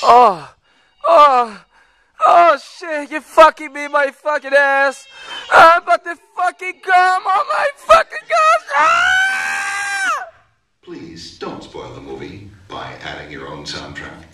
Oh, oh, oh shit, you're fucking me in my fucking ass. I'm about to fucking come on my fucking gosh. Ah! Please don't spoil the movie by adding your own soundtrack.